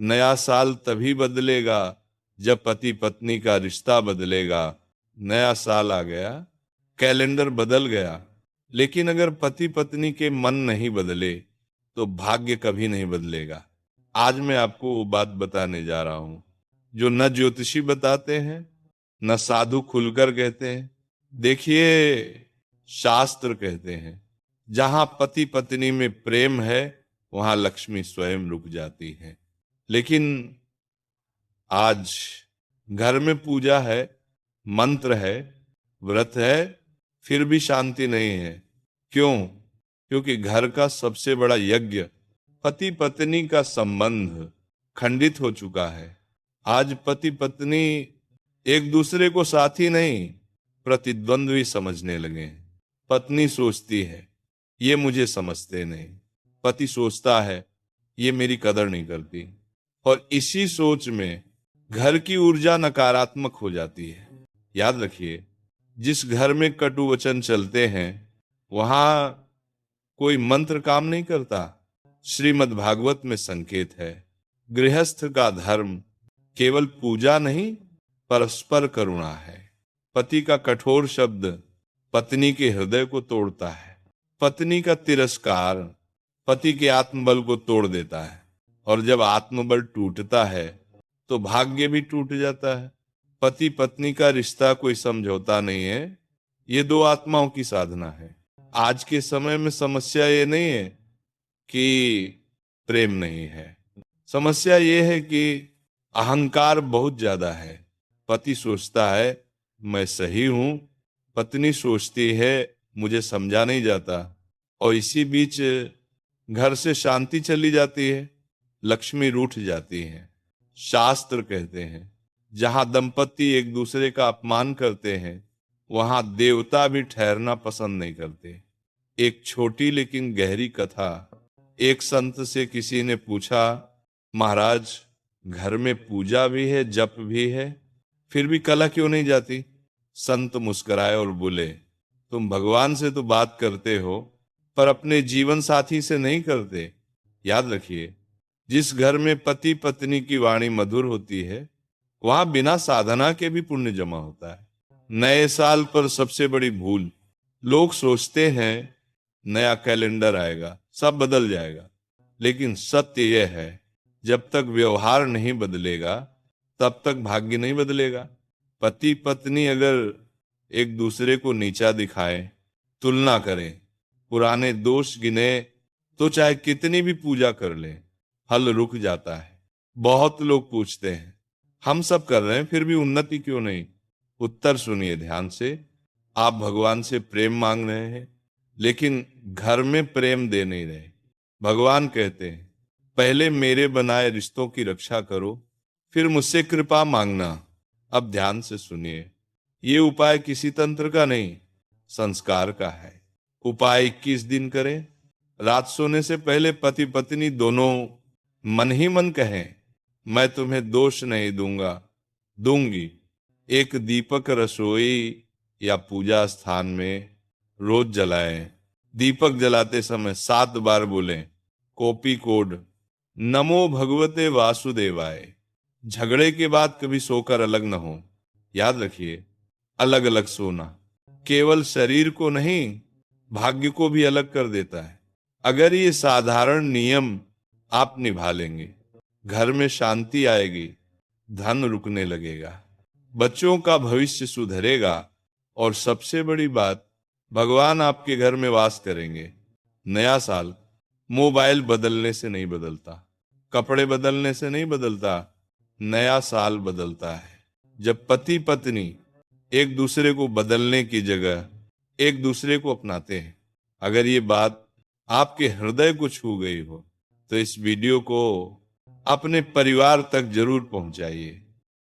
नया साल तभी बदलेगा जब पति पत्नी का रिश्ता बदलेगा। नया साल आ गया, कैलेंडर बदल गया, लेकिन अगर पति पत्नी के मन नहीं बदले तो भाग्य कभी नहीं बदलेगा। आज मैं आपको वो बात बताने जा रहा हूं जो न ज्योतिषी बताते हैं, न साधु खुलकर कहते हैं। देखिए, शास्त्र कहते हैं जहां पति पत्नी में प्रेम है वहां लक्ष्मी स्वयं रुक जाती है। लेकिन आज घर में पूजा है, मंत्र है, व्रत है, फिर भी शांति नहीं है। क्यों? क्योंकि घर का सबसे बड़ा यज्ञ, पति पत्नी का संबंध, खंडित हो चुका है। आज पति पत्नी एक दूसरे को साथी नहीं, प्रतिद्वंद्वी समझने लगे हैं। पत्नी सोचती है ये मुझे समझते नहीं, पति सोचता है ये मेरी कदर नहीं करती, और इसी सोच में घर की ऊर्जा नकारात्मक हो जाती है। याद रखिए, जिस घर में कटु वचन चलते हैं वहां कोई मंत्र काम नहीं करता। श्रीमद् भागवत में संकेत है, गृहस्थ का धर्म केवल पूजा नहीं परस्पर करुणा है। पति का कठोर शब्द पत्नी के हृदय को तोड़ता है, पत्नी का तिरस्कार पति के आत्मबल को तोड़ देता है, और जब आत्मबल टूटता है तो भाग्य भी टूट जाता है। पति पत्नी का रिश्ता कोई समझौता नहीं है, ये दो आत्माओं की साधना है। आज के समय में समस्या ये नहीं है कि प्रेम नहीं है, समस्या ये है कि अहंकार बहुत ज्यादा है। पति सोचता है मैं सही हूं, पत्नी सोचती है मुझे समझा नहीं जाता, और इसी बीच घर से शांति चली जाती है, लक्ष्मी रूठ जाती है। शास्त्र कहते हैं जहां दंपति एक दूसरे का अपमान करते हैं वहां देवता भी ठहरना पसंद नहीं करते। एक छोटी लेकिन गहरी कथा। एक संत से किसी ने पूछा, महाराज घर में पूजा भी है, जप भी है, फिर भी कला क्यों नहीं जाती? संत मुस्कुराए और बोले, तुम भगवान से तो बात करते हो पर अपने जीवन साथी से नहीं करते। याद रखिए, जिस घर में पति पत्नी की वाणी मधुर होती है वहां बिना साधना के भी पुण्य जमा होता है। नए साल पर सबसे बड़ी भूल, लोग सोचते हैं नया कैलेंडर आएगा सब बदल जाएगा, लेकिन सत्य यह है जब तक व्यवहार नहीं बदलेगा तब तक भाग्य नहीं बदलेगा। पति पत्नी अगर एक दूसरे को नीचा दिखाएं, तुलना करें, पुराने दोष गिने तो चाहे कितनी भी पूजा कर लें हल रुक जाता है। बहुत लोग पूछते हैं हम सब कर रहे हैं फिर भी उन्नति क्यों नहीं? उत्तर सुनिए ध्यान से। आप भगवान से प्रेम मांग रहे हैं लेकिन घर में प्रेम दे नहीं रहे। भगवान कहते हैं पहले मेरे बनाए रिश्तों की रक्षा करो, फिर मुझसे कृपा मांगना। अब ध्यान से सुनिए, ये उपाय किसी तंत्र का नहीं, संस्कार का है। उपाय 21 दिन करें। रात सोने से पहले पति पत्नी दोनों मन ही मन कहें, मैं तुम्हें दोष नहीं दूंगी। एक दीपक रसोई या पूजा स्थान में रोज जलाएं। दीपक जलाते समय 7 बार बोलें कॉपी कोड नमो भगवते वासुदेवाय। झगड़े के बाद कभी सोकर अलग न हो। याद रखिए, अलग अलग सोना केवल शरीर को नहीं भाग्य को भी अलग कर देता है। अगर ये साधारण नियम आप निभा लेंगे, घर में शांति आएगी, धन रुकने लगेगा, बच्चों का भविष्य सुधरेगा, और सबसे बड़ी बात, भगवान आपके घर में वास करेंगे। नया साल मोबाइल बदलने से नहीं बदलता, कपड़े बदलने से नहीं बदलता, नया साल बदलता है जब पति पत्नी एक दूसरे को बदलने की जगह एक दूसरे को अपनाते हैं। अगर ये बात आपके हृदय को छू गई हो तो इस वीडियो को अपने परिवार तक जरूर पहुंचाइए।